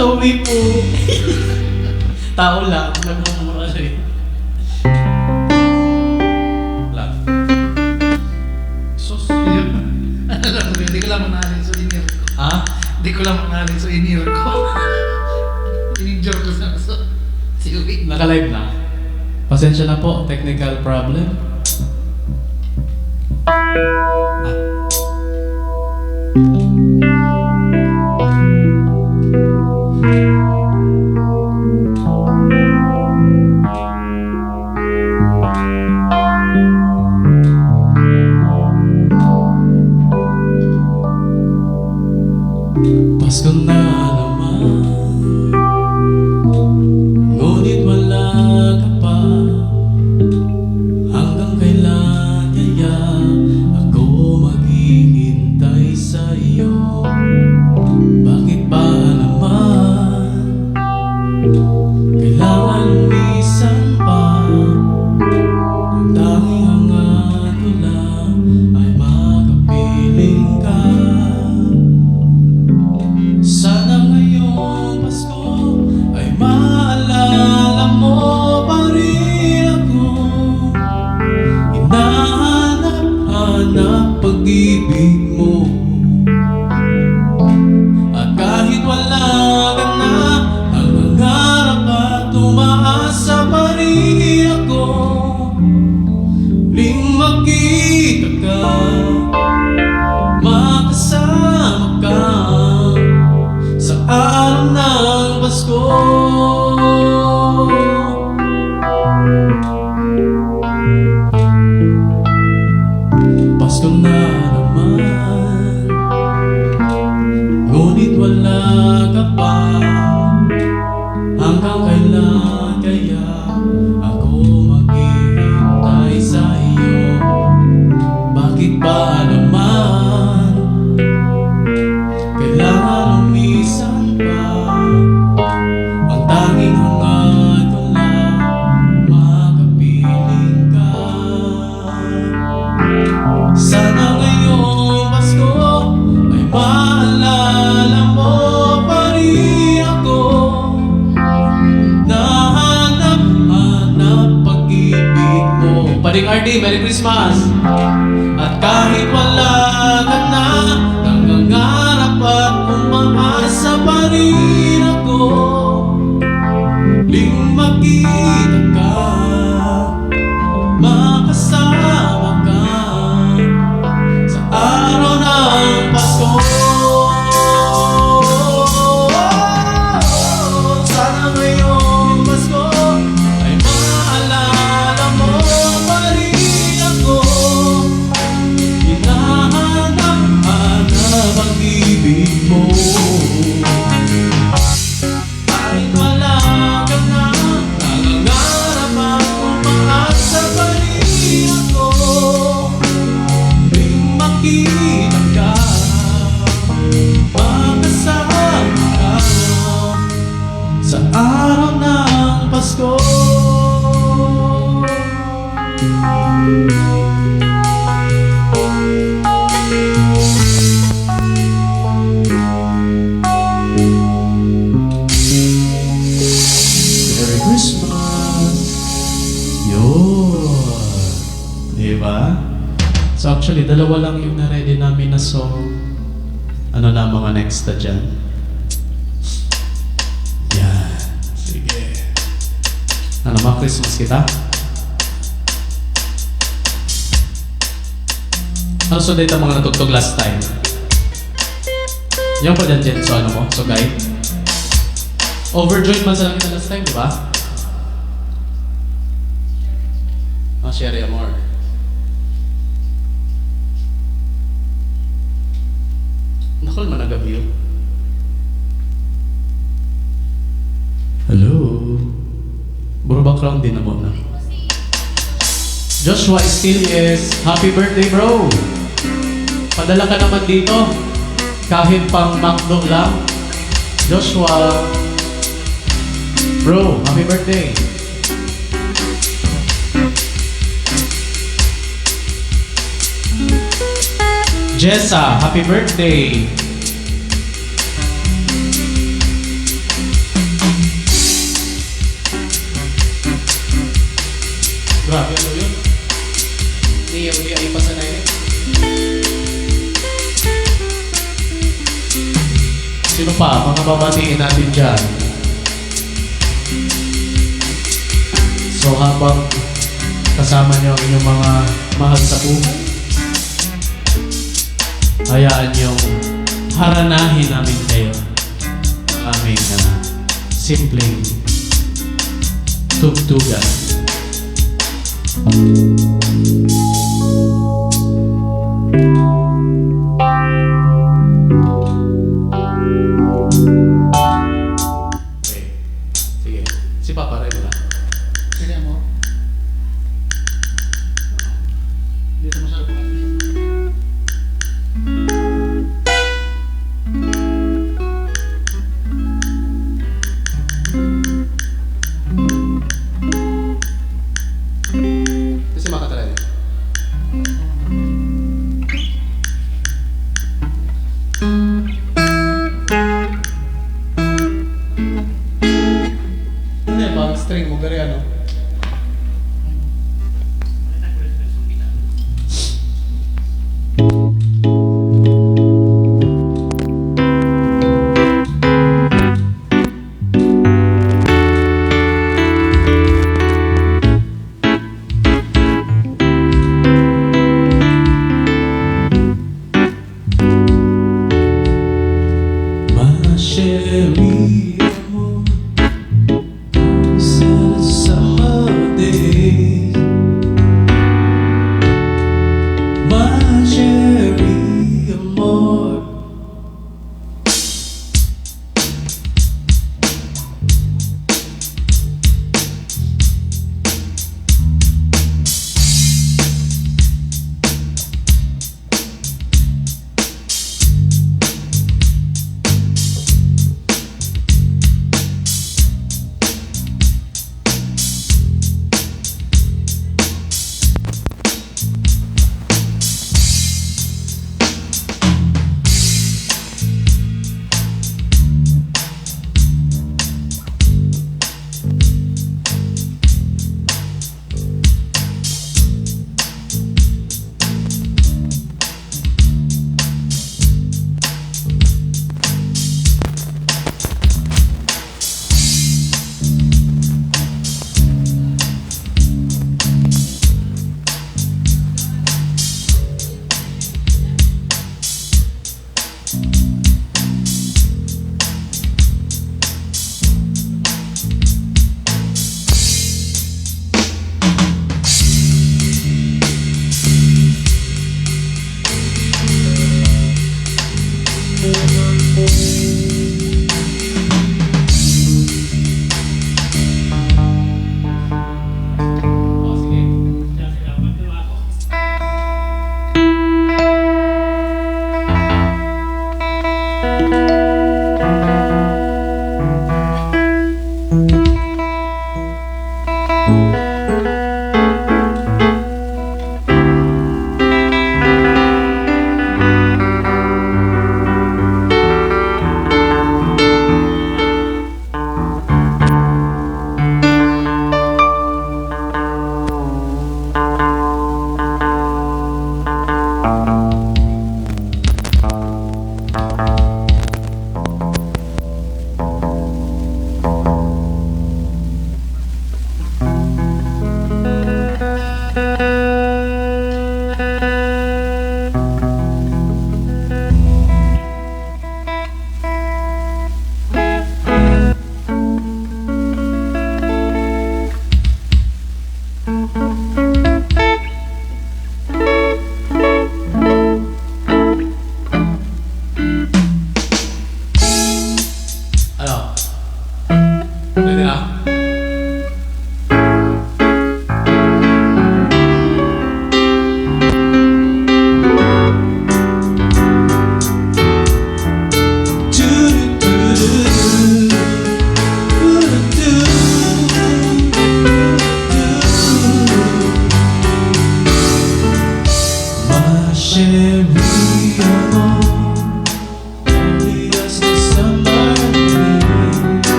Sorry po. Tao lang, nagmumura siya. Lang. Sus, yun. Alam mo, hindi ko lang manahalin sa inir ko. Ha? Hindi ko lang manahalin sa inir ko. Ininjure ko sa siwig. Naka-live na. Pasensya na po, technical problem. Pasko na naman, ngunit wala ka pa. Hanggang kailan kaya ako maghihintay sa iyo? Bakit ba naman kailangan lumisan pa? Ang tanging hangat ko lang ay makapiling ka. Sana ngayong Pasko ay maalala mo pa rin ako. Hinahanap-hanap pag-ibig mo. At kahit wala ka na, ang nangarap at umaasa pa rin ako. Muling makita ka, makasama ka sa araw ng Pasko. Pasko na naman, ngunit wala ka pa. Hanggang kailan kaya ako maghihintay sa iyo? Bakit ba naman kailangan lumisan pa? Ang tanging hangat ko lang makapiling ka. Sana ngayong Pasko ay maalala mo pa rin ako. Nahanap-hanap pag-ibig mo. Pading RD, Merry Christmas! At kahit wala ka na, nangangarap at umaasa pa rin ako. Muling makita ka, makasama ka sa araw ng Pasko. Sana ngayong Pasko ay maalala mo pa rin ako. Hinahanap-hanap ang ibig mo. Kahit wala ka na, nangangarap at umaasa pa rin ako. Muling makita ka, makasama ka sa araw ng Pasko. Merry Christmas! Yun! Diba? So actually, dalawa lang yung na-ready namin na song. Ano na ang mga next na dyan? Yan. Sige. Ano ba, Christmas kita? Ano so dito mga natugtog last time? Yung pa dyan, Jen. So ano mo? So guide? Overjoyed man sa lang kita last time, di ba? Oh, Sherry Amor. Nakal man nagabi yun. Hello? Buro background din na mo na. Joshua still is happy birthday, bro! Padala ka naman dito. Kahit pang McDo lang. Joshua, bro, happy birthday! Jessa, happy birthday! Grabe, ano yun? Neo di ay pa sa nainig. Sino pa? Mga babatiin natin dyan. So habang kasama niyo ang inyong mga mahal sa buhay, hayaan niyong haranahin namin kayo aming simpleng tugtugan. Okay. Sige. Si Papa rin na. Sige mo. Dito mo sa lupa. Kasi makatala din. Ano yan ba? String mo gari ano? Sherry, amor, sa summer days. My Sherry, amor.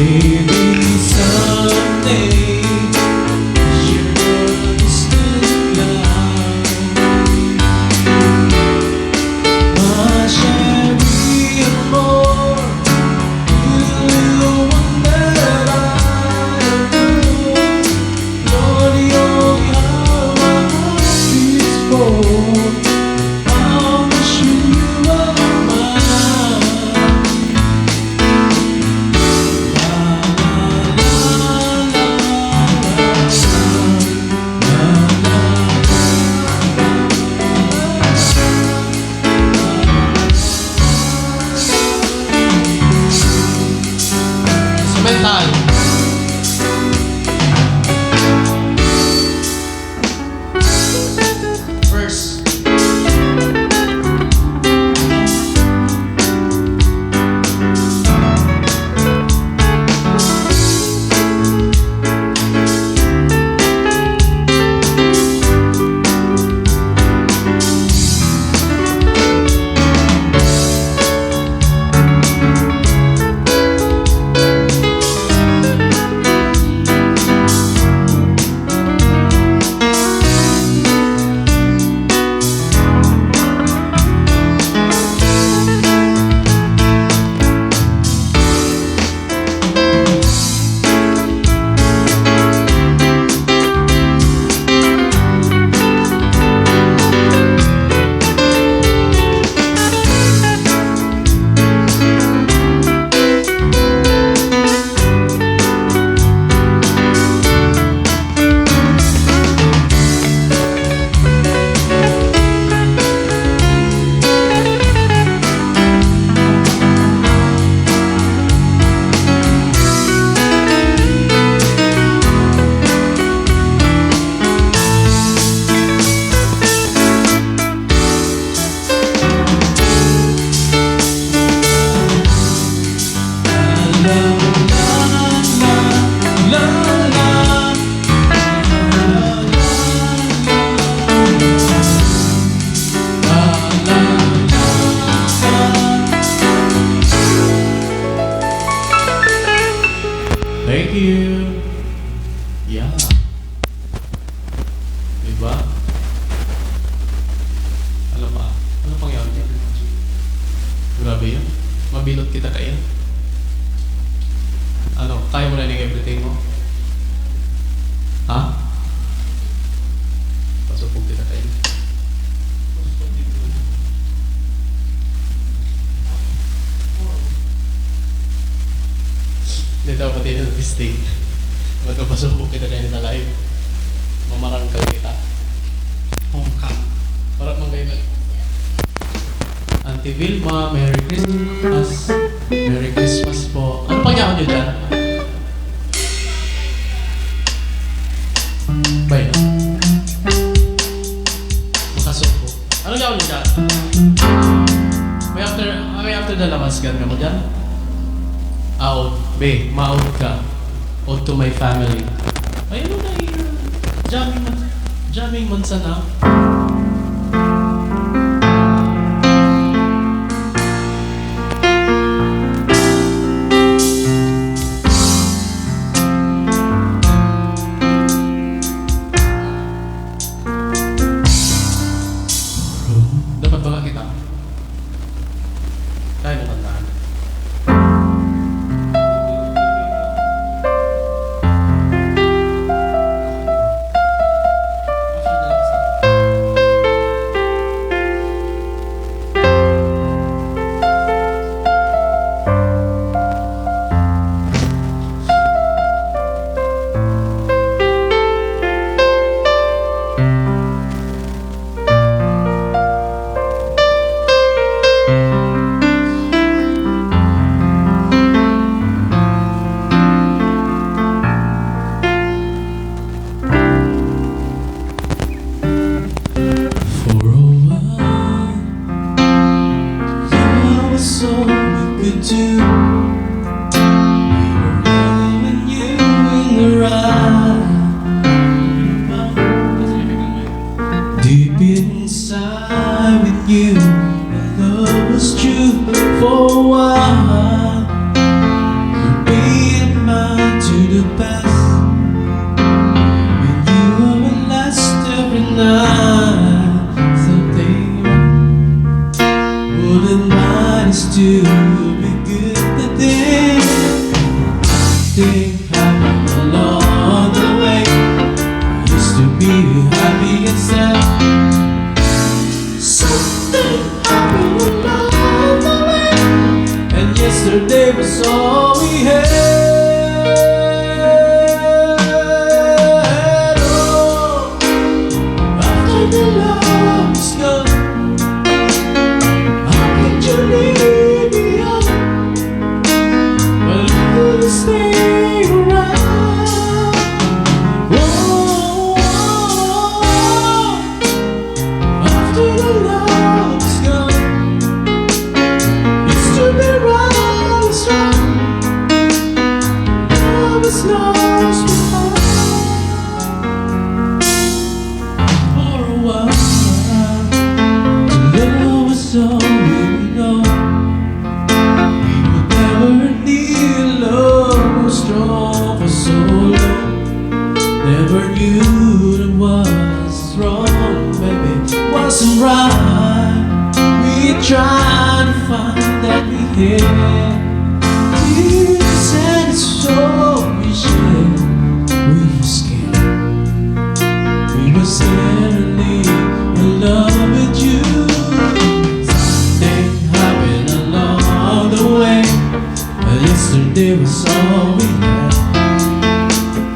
Maybe someday you're a distant cloud. My Sherry amor, you little one that I adore. You're the only heart my heart beats for. I wish you were mine. Instrumental. Verse. Thank you. Yeah. Diba? Ano pa? Ano pang yun? Grabe yun. Mabilot kita kaya. Ano? Kaya mo na yung everything mo? Ha? Pasupog kita kaya. Dito ako pati ng mistake. Ba't ko pasupog kita kaya na live? Mamarangkal kita. Hongkong. Parang mga iba. Auntie Vilma, Merry Christmas. Merry Christmas po. Ano pang yaon nyo dyan? Bay na. Makasuko. Ano yaon nyo dyan? May after the lamasgan ka mo dyan? Out. Be, ma-out ka. Out to my family. Ayun na yun. Jamming man sana. Dapat ba kita? Kaya mo kantaan. the past. With you I will last every night. Something wouldn't mind us to be good today. Think happened along the way. I used to be happy and sad. Something happened along the way, and yesterday was all we had. Oh, after the love is gone, how could you leave me on? Well, you could stay around. Oh, after the love is gone, used to be right and strong. Love is lost without. For a while, the love was all we know. We would never need love more strong for so long. Never knew that was wrong, baby, wasn't right. We tried to find that we had. You said it's so we shared. We were scared. We were scared to leave in love with you. Something happened along the way, but yesterday was all we had.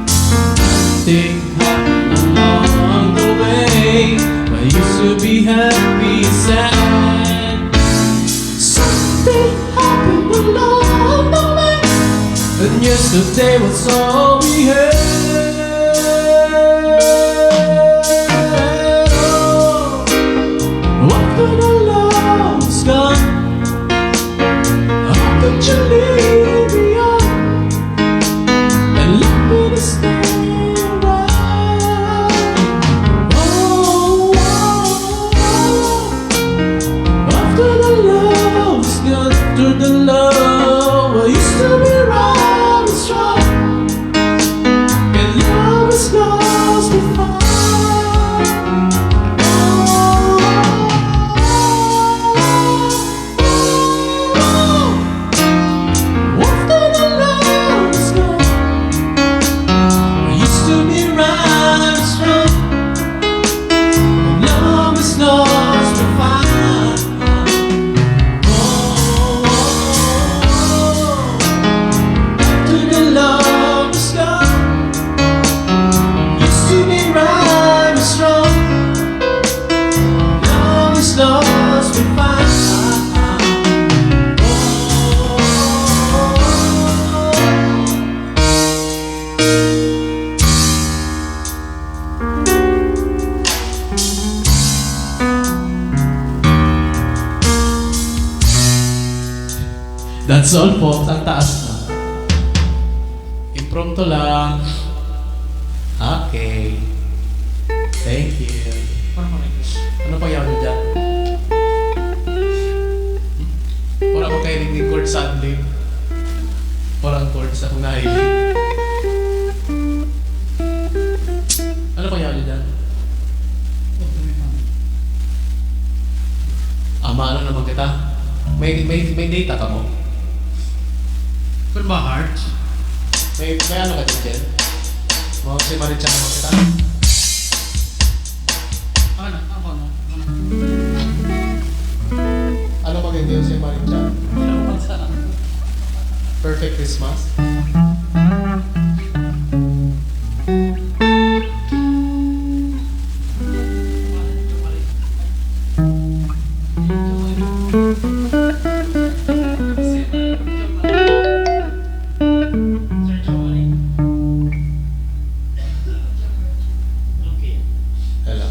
Something happened along the way, but I used to be happy and sad. Something happened along the way, and yesterday was all we had. Oh, after the love is gone, how could you leave me on and let me to stay around? Oh, after the love is gone, after the love, I used to be right and strong, and love is lost without. After the love is gone, I used to be right and strong, and love is lost without. After the love is gone, used to be right and strong, love is lost without. That's all po, ang taas na. Impromptu lang. Okay. Thank you. Ano pa yun dyan? Wala ko kayo ring chord sa adlib. Walang chord sa kung nahilig. Ano pa yun dyan? Ama, ano naman kita? May data ka mo? Pero ba heart? May ano ka dyan? Mga si Maritza naman kita? Ano? Ano maganda yung si Maritza? Perfect Christmas? Hello.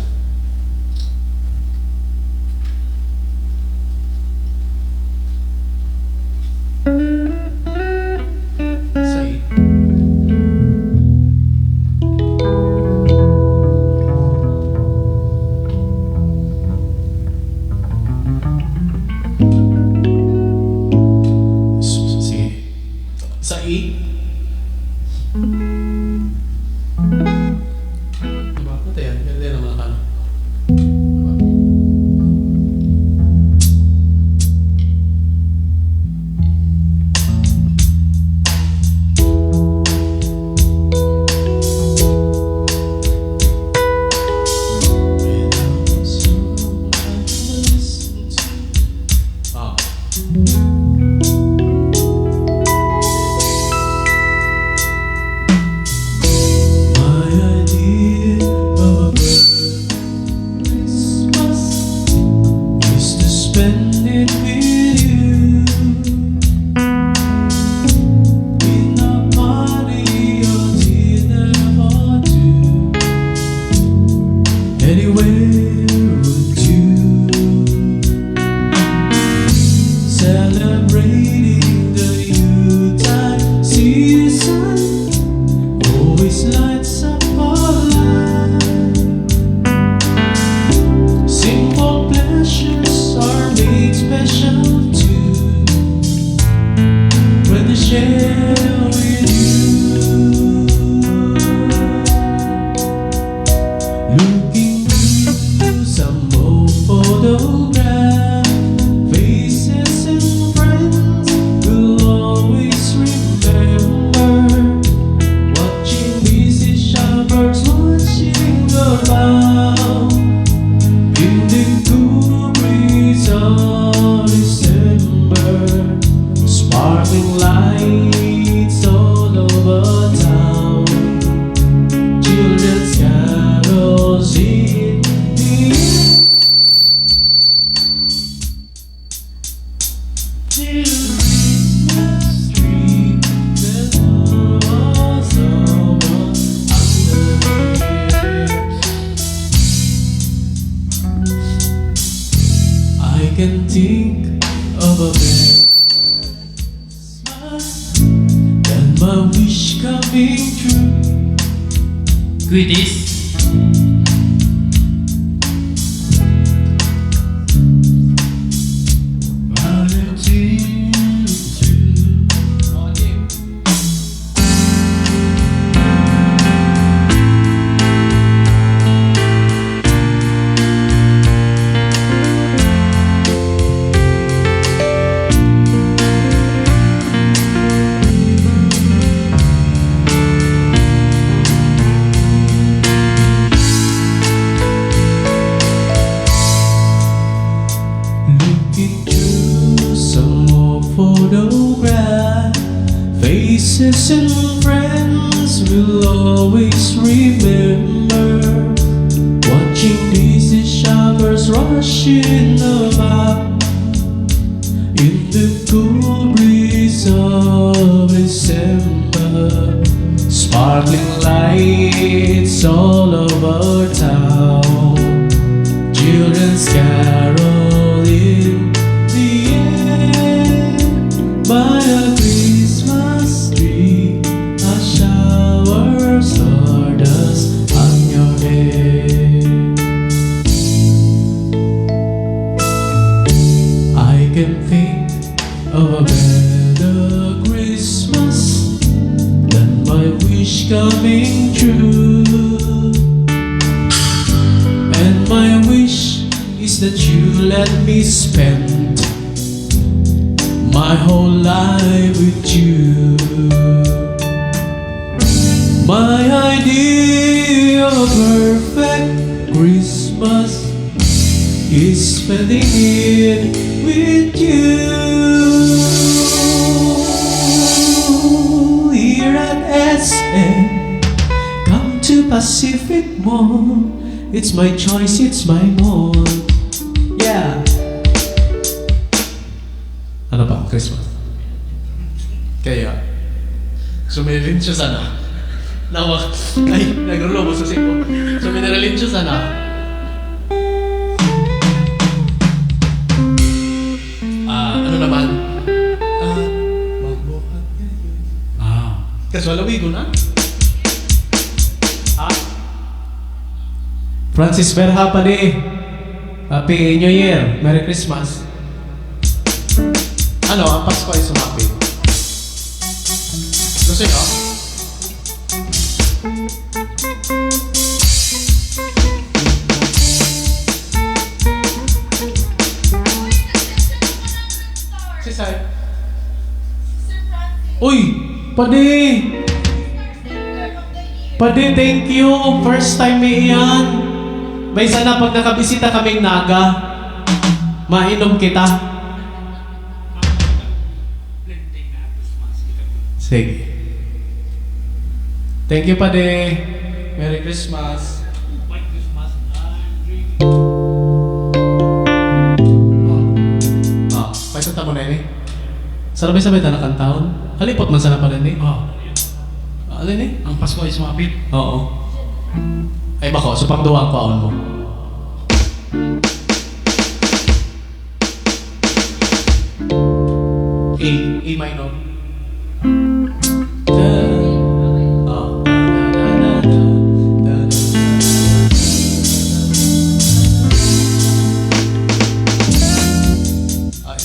Sa Diba? Ito yan. Ganda yan naman akala. Spend it with you in a party or dinner or two. Anywhere would do. Celebrating the Yuletide season always lights up our life. Simple pleasures are made special too when they share with you. Looking through some old photograph, faces and friends will always remember. Watching busy shoppers watching about in the cool breeze of December, sparkling lights all over town, children's carols in the air. Till Christmas tree, the stars over under. I can think of a Christmas and my wish coming true. Greetings. Valentine's too. Oh, Jim. Looking through some old photograph, faces and friends will always remember. Watching busy shoppers rushing about in the cool breeze of December, sparkling lights all over town, children's carol in the air. By a Christmas tree, a shower of stardust on your head. I can think of a better Christmas than my wish coming true. And my wish is that you let me spend my whole life with you. My idea of a perfect Christmas is spending it with you. Here at SM, come to Pacific Mall. It's my choice, it's my mall. Yeah. Ano ba? Christmas. Kaya, sumilin siya sana. Nawa, ay, nagrulo mo sa siko. Suminiralin siya sana. Ano naman? Magbuhat ngayon. Kaswalawigo na? Francis Berha pali. Happy New Year. Merry Christmas. Ano, ang Pasko ay sumapit. Gusto nyo? Padi! Padi, thank you. First time may iyan. May sana pag nakabisita kaming Naga, mainom kita. Sige. Thank you, Padi. Merry Christmas. Paisota mo na ini. Sarabay-sabay na nakantaon. Halipot man sana pala ni. Alin ni? Ang Pasko ay sumapit. Oo. Ay bako, so pang duwa ang paon mo. A minor.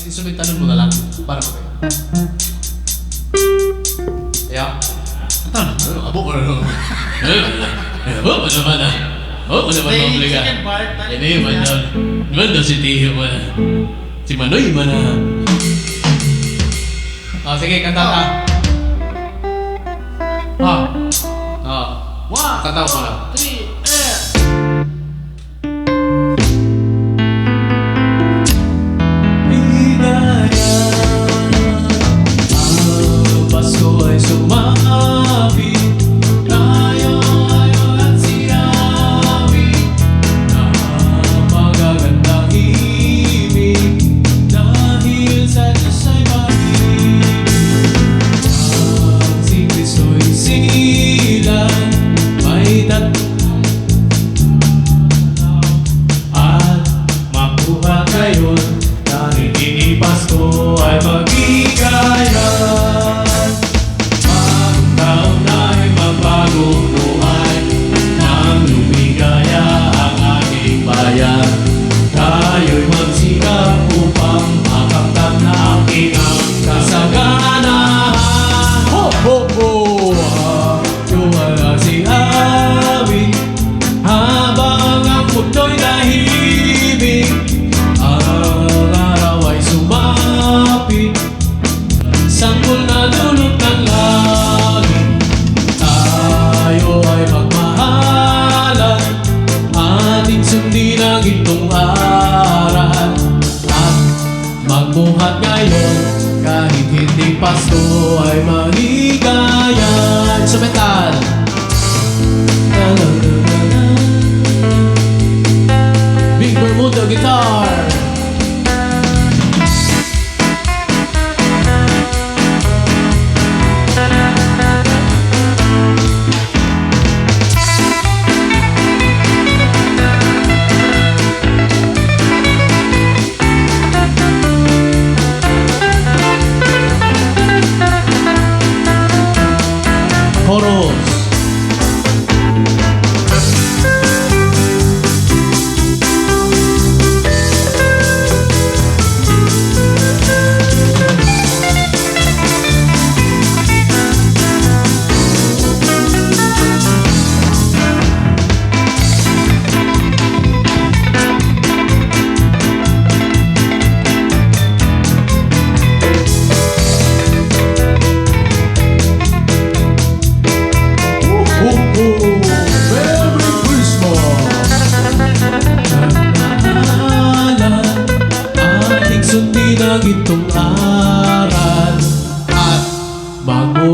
Instrumentalon mo na lang para ko kayo. Yeah. Abo ko na no. Abo mo naman na. Abo mo naman na obliga. Ini man daw. Naman daw si Tiyo mo na. Si Manoy mo na. Sige, kanta ka. Kanta ko na.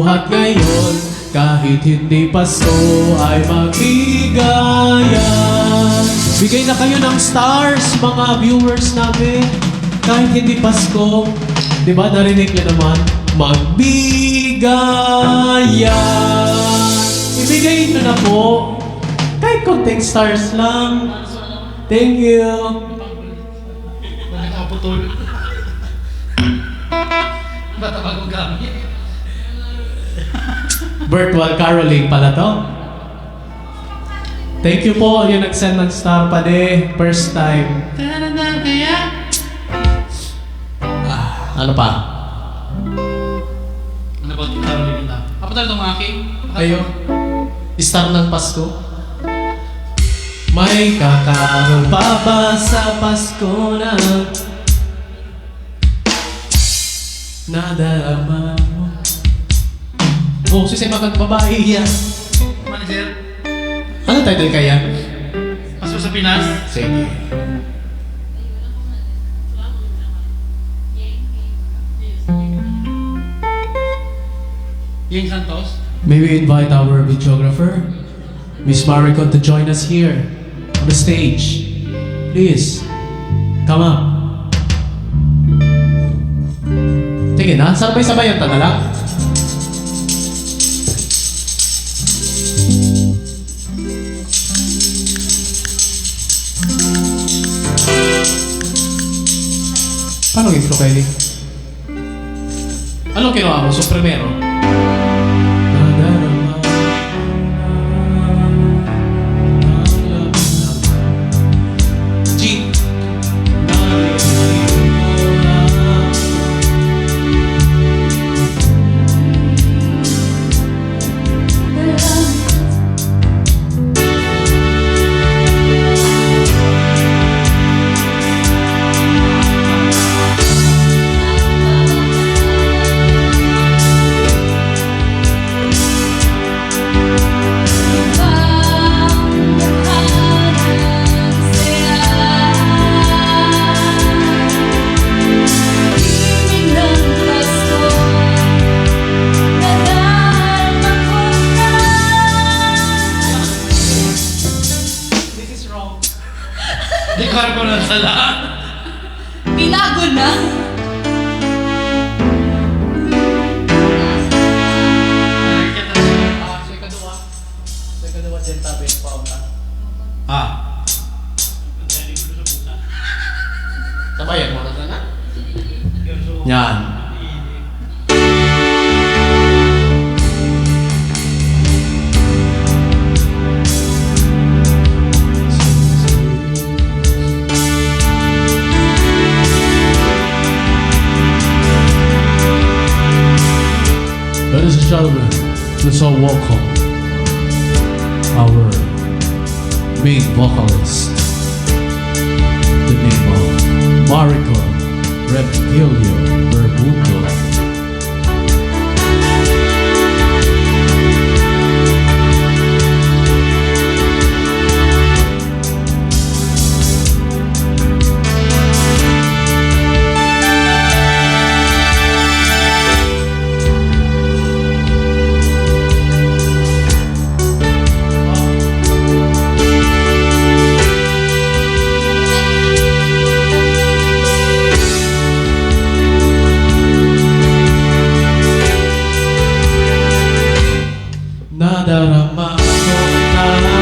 'At ngayon, kahit hindi Pasko ay magbigayan. Bigay na kayo ng stars, mga viewers namin. Kahit hindi Pasko, di ba narinig niyo naman? Magbigayan. Ibigay nyo na po. Kahit konting stars lang. Thank you. Nakaputol. Ba't ako gamit? Virtual caroling pala to. Thank you po yung nag-send ng star pa de. First time. Ano pa? Ano ba yung caroling na? Apa tayo itong aking? Ayo. Star ng Pasko. May kakaroon pa ba sa Pasko na nadarama mo? boses ay magbabae yan. Manager, Ano title kaya? pasok sa Pinas. Sige. Ying Santos. May we invite our videographer, Miss Maricon, to join us here on the stage. Please, come up. Sige na, sabay-sabayan ta na lang. Paano intro kayo? Anong kinuha mo? So, primero. G. Dekor ko na sala. Binago na. Sabayan mo na na. Yan. Ladies and gentlemen, let's all welcome our main vocalist, the name of Maricon Reptilio Bermudo. Nadarama ko na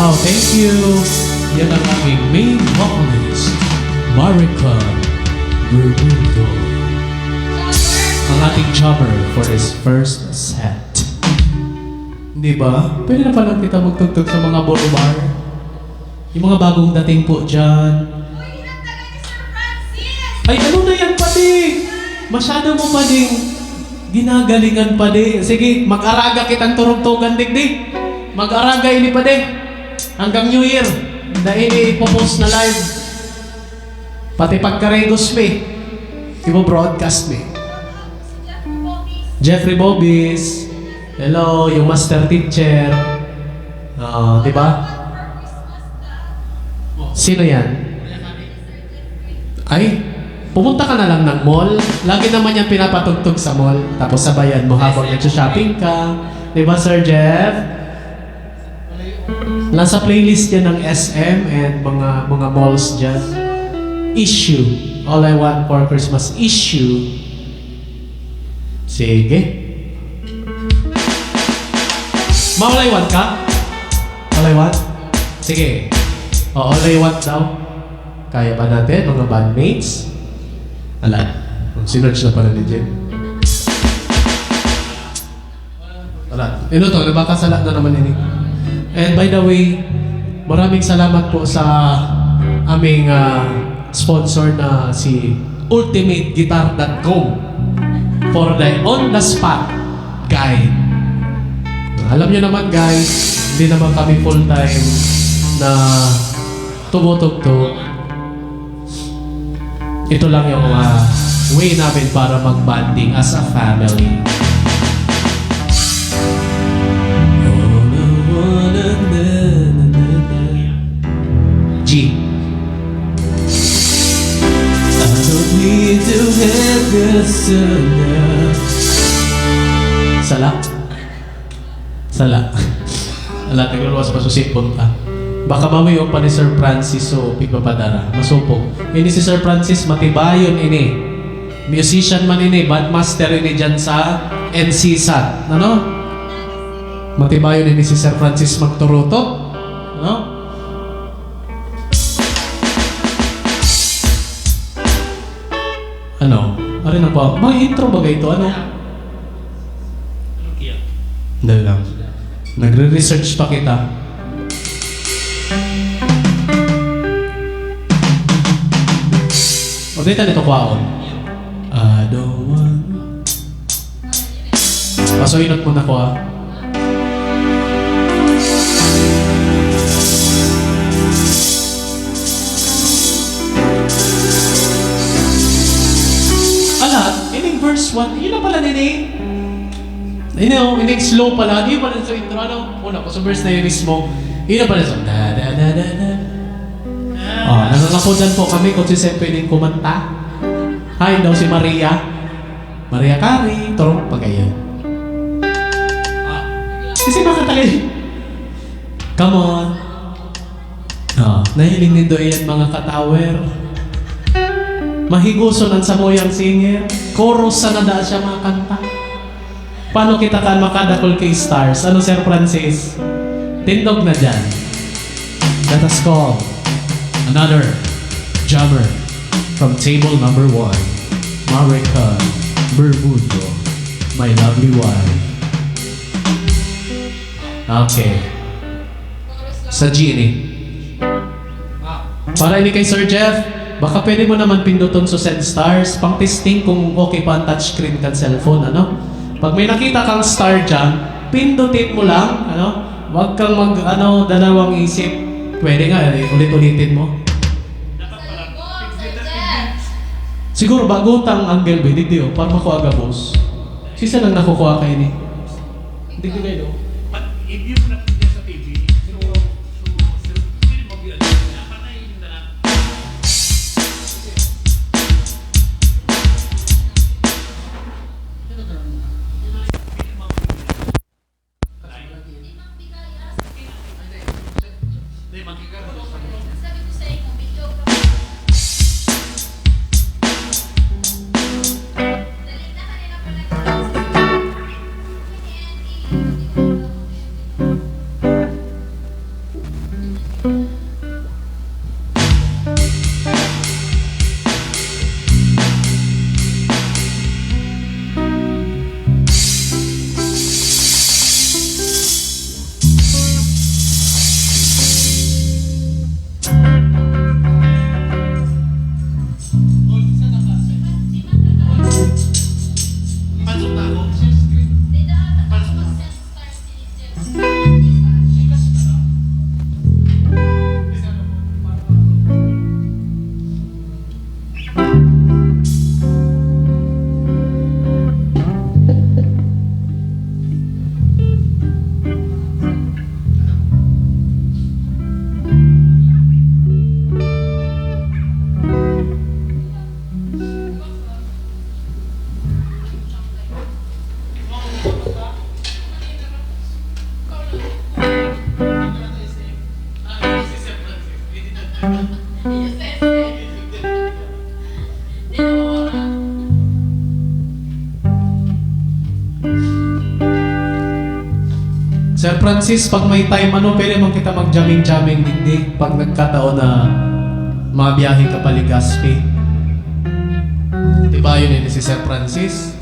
Wow, thank you. Yan ang aming main vocalist, Marika Bermudo. Ang ating chopper for this first set. Di ba? Pwede na palang kita magtugtog sa mga bar. Yung mga bagong dating po dyan. Ay, ano na yan pati? Masyado mo pa ding ginagalingan pa di. Sige, mag-araga kitang turugtugan digdi. Mag-araga ini pa di. Hanggang New Year. Dahil ipopost na live. Pati pagkaregos me. Ipo-broadcast me. Jeffrey Bobis. Hello, yung master teacher. Di ba? Sino yan? Ay, pumunta ka na lang ng mall. Lagi naman yan pinapatugtog sa mall. Tapos sabayan mo habang nag-shopping ka. Di ba, Sir Jeff? Nasa playlist yan ng SM and mga malls dyan. Issue. All I Want for Christmas. Issue. Sige. All I Want ka? All I Want? Sige. All I Want daw. Kaya ba natin, mga bandmates? Ala, sinerge na pala ni Jen. Ala, ino to, nabakasala na naman ini. And by the way, maraming salamat po sa aming sponsor na si UltimateGuitar.com for the on-the-spot guide. Alam nyo naman guys, hindi naman kami full-time na tumutugtog. Ito lang yung way namin para mag-banding as a family. G. I don't need to have this Sala. Sala. Ala, nagluluwas pa susipon ka. Baka mamayo pa ni Sir Francis o pigpapadara. Masupog. Ini si Sir Francis, matibayon ini. Musician man ini, bandmaster ini dyan sa NCSAT. Ano? Matibayon ini si Sir Francis magturuto. Ano? Ano? Ano na po? Mga intro ba ito? Ano? Dahil lang. Nagre-research pa kita. O dito nito kwaon. I don't want... Pasoinot mo na ko ah. Ala, ining verse 1, yun na pala nini. Ining slow pala, yun pala sa intro, ano? Una ko sa verse na yun mismo. Yun na pala sa da da da da da. Nangangapodan po kami kung si Sem pwedeng kumanta. Hi daw si Maria. Maria Cari, turong pagayon. Kasi makatagay. Come on. Nahiling nindo yan mga katawer. Mahiguson ang samoyang singer. Chorus sa nada siya mga kanta. Paano kita kan makadakol kay stars? Ano Sir Francis? Tindog na dyan. Let us call another jammer from table number 1, Marika Bermudo, my lovely wife. Okay. Sa G ini. Para ini kay Sir Jeff, baka pwede mo naman pinduton sa send stars, pang testing kung okay pa ang touchscreen kan cellphone, ano? Pag may nakita kang star dyan, pindutin mo lang, ano? Huwag kang dalawang isip. Pwede nga, ulit-ulitin mo. Siguro bagutang angle ba, hindi o, para makuha aga boss. Sisa nang nakukuha kayo ni? Hindi ko kayo. If you nakikita sa TV, Francis, pag may time, pwede man kita mag-jamming-jamming hindi pag nagkataon na mabiyahe ka pa Legazpi. Diba yun si Sir Francis?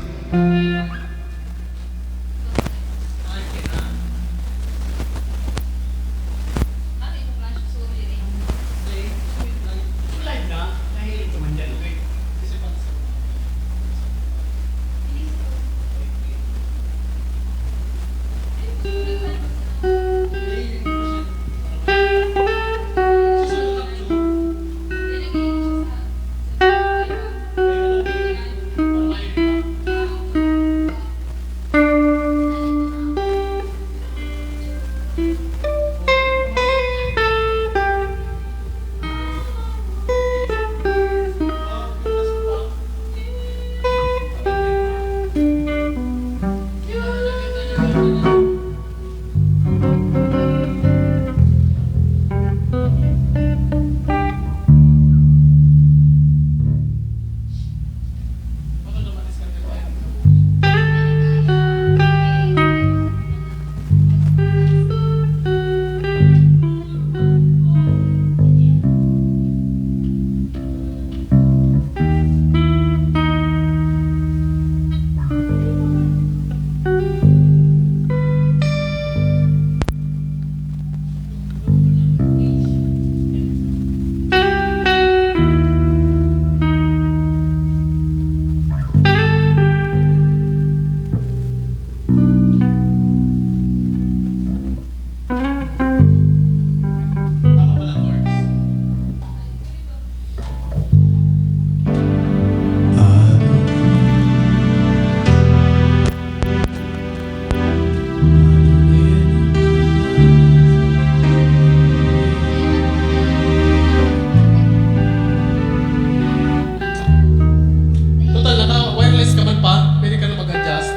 Total na wireless ka man pa, pwede ka na mag-adjust.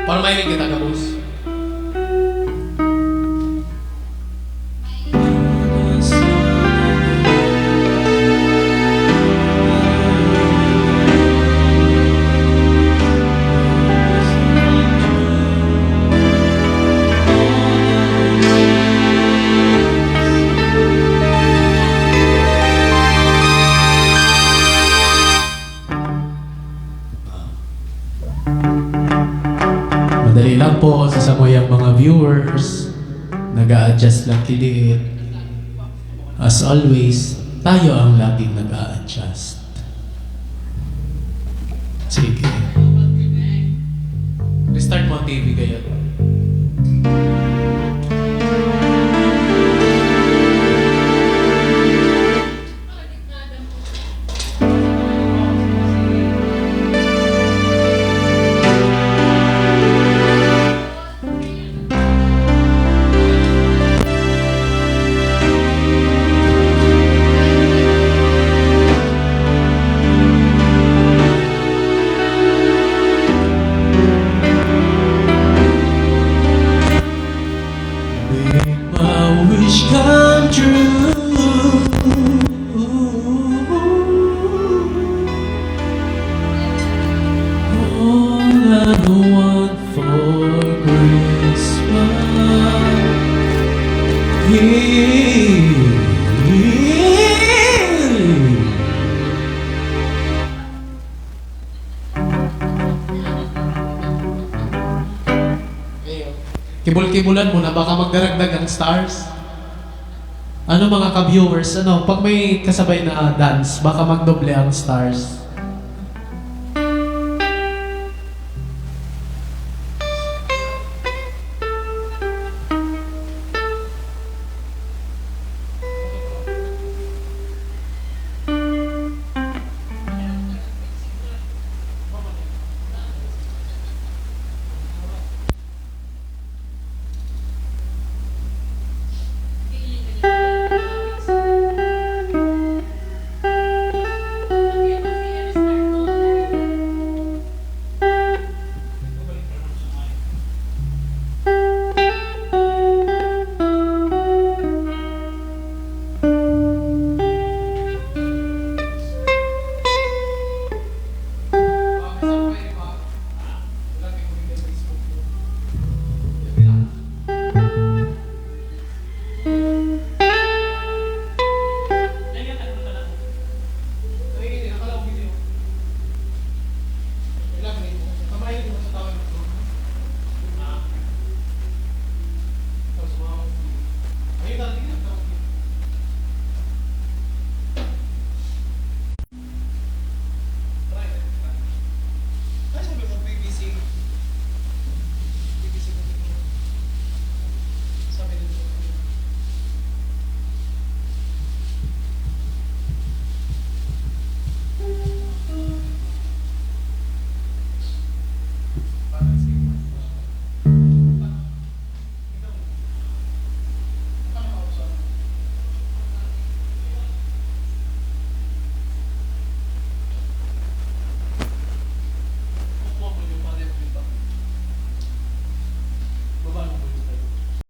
Para mahinig kita ka, boss. Madali lang po sa samoyang mga viewers. Nag-a-adjust lang kiliit. As always, tayo ang laging nag-a-adjust. Sige. Restart mo ang TV kayo. Wish come true. All I want for Christmas. Kibul-kibulan mo na baka magdaragdag ang stars. Ano mga ka-viewers, pag may kasabay na dance, baka magdoble ang stars.